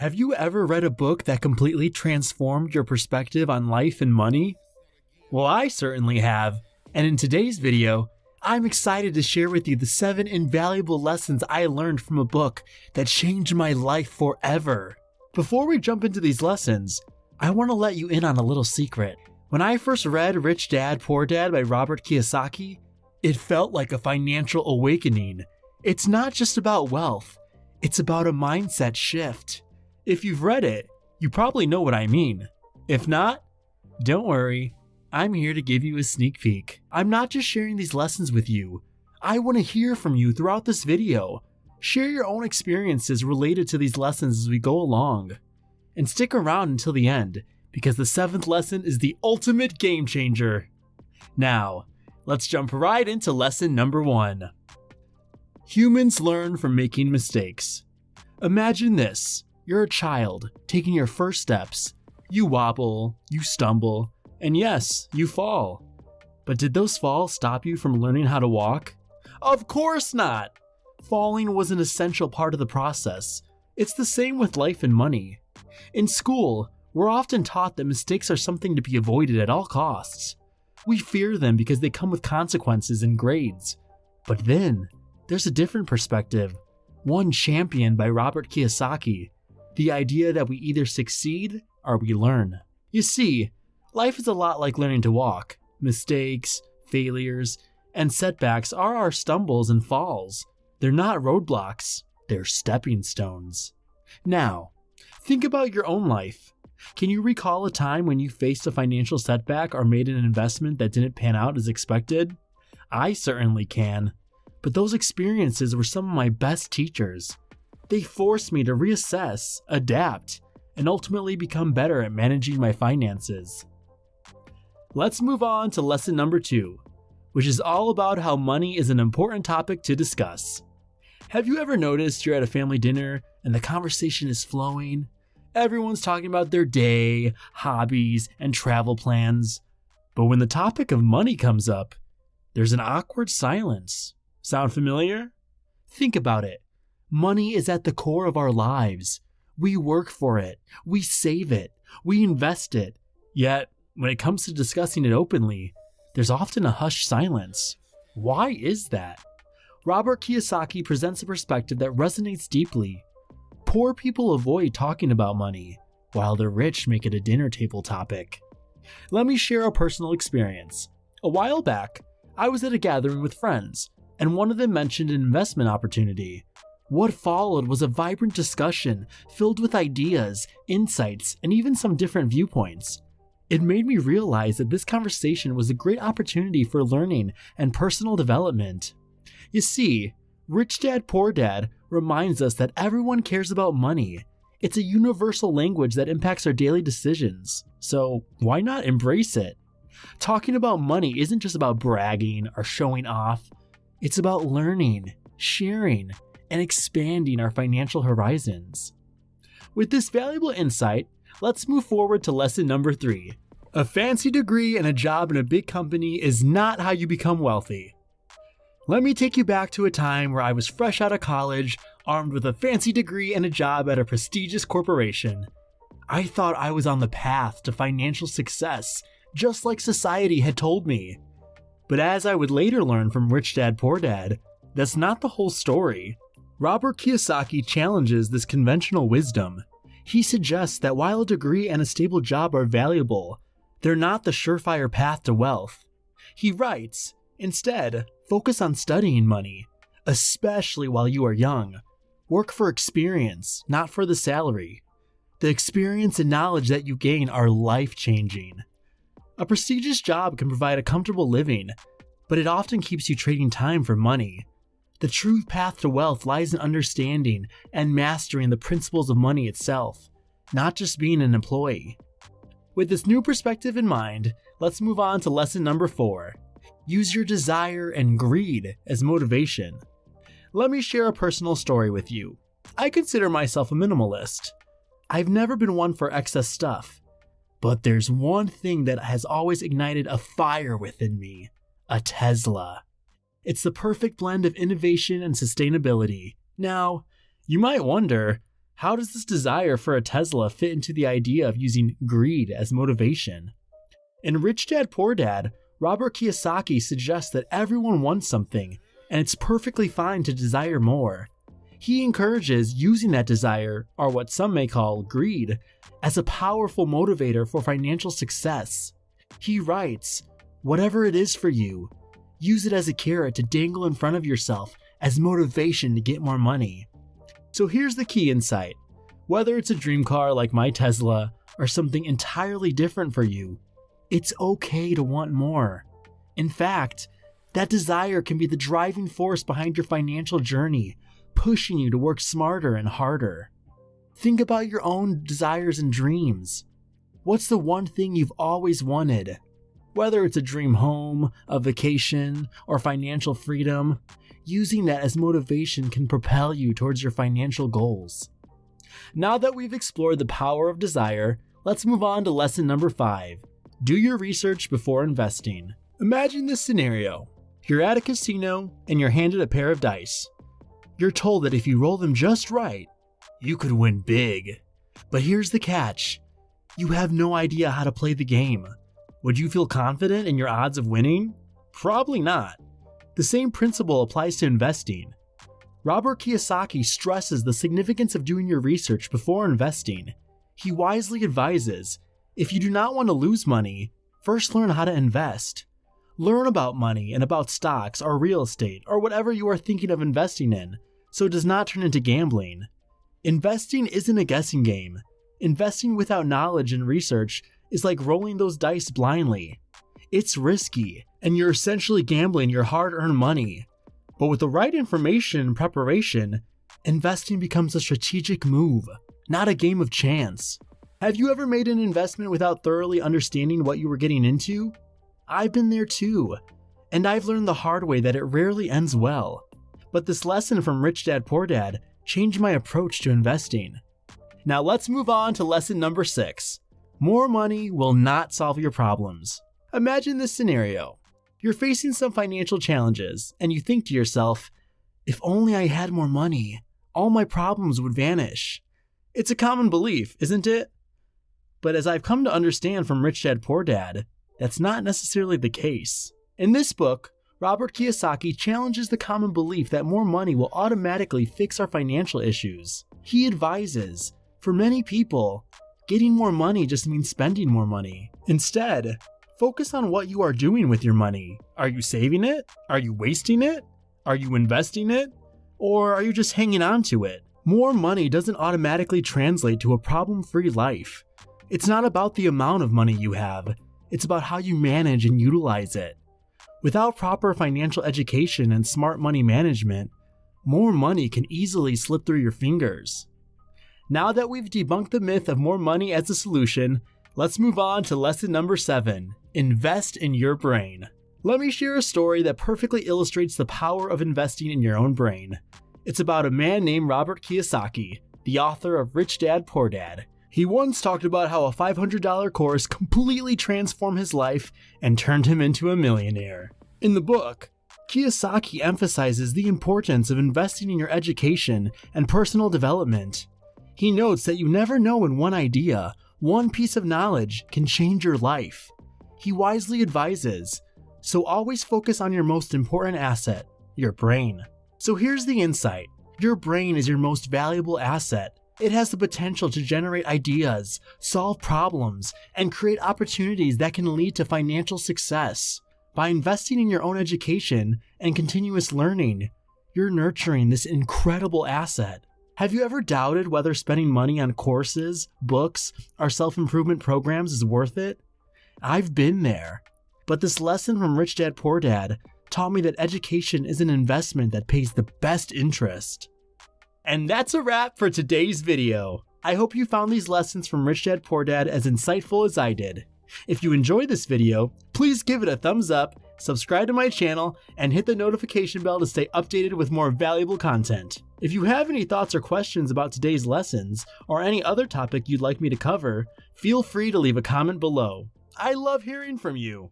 Have you ever read a book that completely transformed your perspective on life and money? Well, I certainly have, and in today's video, I'm excited to share with you the 7 invaluable lessons I learned from a book that changed my life forever. Before we jump into these lessons, I want to let you in on a little secret. When I first read Rich Dad, Poor Dad by Robert Kiyosaki, it felt like a financial awakening. It's not just about wealth, it's about a mindset shift. If you've read it, you probably know what I mean. If not, don't worry, I'm here to give you a sneak peek. I'm not just sharing these lessons with you. I want to hear from you throughout this video. Share your own experiences related to these lessons as we go along. And stick around until the end, because the 7th lesson is the ultimate game changer. Now, let's jump right into lesson number 1. Humans learn from making mistakes. Imagine this. You're a child, taking your first steps. You wobble, you stumble, and yes, you fall. But did those falls stop you from learning how to walk? Of course not! Falling was an essential part of the process. It's the same with life and money. In school, we're often taught that mistakes are something to be avoided at all costs. We fear them because they come with consequences and grades. But then, there's a different perspective, one championed by Robert Kiyosaki. The idea that we either succeed or we learn. You see, life is a lot like learning to walk. Mistakes, failures, and setbacks are our stumbles and falls. They're not roadblocks, they're stepping stones. Now, think about your own life. Can you recall a time when you faced a financial setback or made an investment that didn't pan out as expected? I certainly can. But those experiences were some of my best teachers. They forced me to reassess, adapt, and ultimately become better at managing my finances. Let's move on to lesson number 2, which is all about how money is an important topic to discuss. Have you ever noticed you're at a family dinner and the conversation is flowing? Everyone's talking about their day, hobbies, and travel plans. But when the topic of money comes up, there's an awkward silence. Sound familiar? Think about it. Money is at the core of our lives. We work for it, we save it, we invest it. Yet, when it comes to discussing it openly, there's often a hushed silence. Why is that? Robert Kiyosaki presents a perspective that resonates deeply. Poor people avoid talking about money, while the rich make it a dinner table topic. Let me share a personal experience. A while back, I was at a gathering with friends, and one of them mentioned an investment opportunity. What followed was a vibrant discussion filled with ideas, insights, and even some different viewpoints. It made me realize that this conversation was a great opportunity for learning and personal development. You see, Rich Dad, Poor Dad reminds us that everyone cares about money. It's a universal language that impacts our daily decisions, so why not embrace it? Talking about money isn't just about bragging or showing off. It's about learning, sharing, and expanding our financial horizons. With this valuable insight, let's move forward to lesson number 3. A fancy degree and a job in a big company is not how you become wealthy. Let me take you back to a time where I was fresh out of college, armed with a fancy degree and a job at a prestigious corporation. I thought I was on the path to financial success, just like society had told me. But as I would later learn from Rich Dad, Poor Dad, that's not the whole story. Robert Kiyosaki challenges this conventional wisdom. He suggests that while a degree and a stable job are valuable, they're not the surefire path to wealth. He writes, instead, focus on studying money, especially while you are young. Work for experience, not for the salary. The experience and knowledge that you gain are life-changing. A prestigious job can provide a comfortable living, but it often keeps you trading time for money. The true path to wealth lies in understanding and mastering the principles of money itself, not just being an employee. With this new perspective in mind, let's move on to lesson number 4. Use your desire and greed as motivation. Let me share a personal story with you. I consider myself a minimalist. I've never been one for excess stuff, but there's one thing that has always ignited a fire within me: a Tesla. It's the perfect blend of innovation and sustainability. Now, you might wonder, How does this desire for a Tesla fit into the idea of using greed as motivation? In Rich Dad Poor Dad, Robert Kiyosaki suggests that everyone wants something, and it's perfectly fine to desire more. He encourages using that desire, or what some may call greed, as a powerful motivator for financial success. He writes, "Whatever it is for you, use it as a carrot to dangle in front of yourself as motivation to get more money." So here's the key insight. Whether it's a dream car like my Tesla or something entirely different for you, it's okay to want more. In fact, that desire can be the driving force behind your financial journey, pushing you to work smarter and harder. Think about your own desires and dreams. What's the one thing you've always wanted? Whether it's a dream home, a vacation, or financial freedom, using that as motivation can propel you towards your financial goals. Now that we've explored the power of desire, let's move on to lesson number 5. Do your research before investing. Imagine this scenario. You're at a casino and you're handed a pair of dice. You're told that if you roll them just right, you could win big. But here's the catch. You have no idea how to play the game. Would you feel confident in your odds of winning? Probably not. The same principle applies to investing. Robert Kiyosaki stresses the significance of doing your research before investing. He wisely advises, if you do not want to lose money, first learn how to invest. Learn about money and about stocks or real estate or whatever you are thinking of investing in, so it does not turn into gambling. Investing isn't a guessing game. Investing without knowledge and research is like rolling those dice blindly. It's risky, and you're essentially gambling your hard-earned money. But with the right information and preparation, investing becomes a strategic move, not a game of chance. Have you ever made an investment without thoroughly understanding what you were getting into? I've been there too, and I've learned the hard way that it rarely ends well. But this lesson from Rich Dad Poor Dad changed my approach to investing. Now let's move on to lesson number 6. More money will not solve your problems. Imagine this scenario. You're facing some financial challenges, and you think to yourself, if only I had more money, all my problems would vanish. It's a common belief, isn't it? But as I've come to understand from Rich Dad Poor Dad, that's not necessarily the case. In this book, Robert Kiyosaki challenges the common belief that more money will automatically fix our financial issues. He advises, for many people, getting more money just means spending more money. Instead, focus on what you are doing with your money. Are you saving it? Are you wasting it? Are you investing it? Or are you just hanging on to it? More money doesn't automatically translate to a problem-free life. It's not about the amount of money you have. It's about how you manage and utilize it. Without proper financial education and smart money management, more money can easily slip through your fingers. Now that we've debunked the myth of more money as a solution, let's move on to lesson number 7. Invest in your brain. Let me share a story that perfectly illustrates the power of investing in your own brain. It's about a man named Robert Kiyosaki, the author of Rich Dad Poor Dad. He once talked about how a $500 course completely transformed his life and turned him into a millionaire. In the book, Kiyosaki emphasizes the importance of investing in your education and personal development. He notes that you never know when one idea, one piece of knowledge can change your life. He wisely advises, so always focus on your most important asset, your brain. So here's the insight. Your brain is your most valuable asset. It has the potential to generate ideas, solve problems, and create opportunities that can lead to financial success. By investing in your own education and continuous learning, you're nurturing this incredible asset. Have you ever doubted whether spending money on courses, books, or self-improvement programs is worth it? I've been there. But this lesson from Rich Dad Poor Dad taught me that education is an investment that pays the best interest. And that's a wrap for today's video. I hope you found these lessons from Rich Dad Poor Dad as insightful as I did. If you enjoyed this video, please give it a thumbs up, subscribe to my channel, and hit the notification bell to stay updated with more valuable content. If you have any thoughts or questions about today's lessons, or any other topic you'd like me to cover, feel free to leave a comment below. I love hearing from you.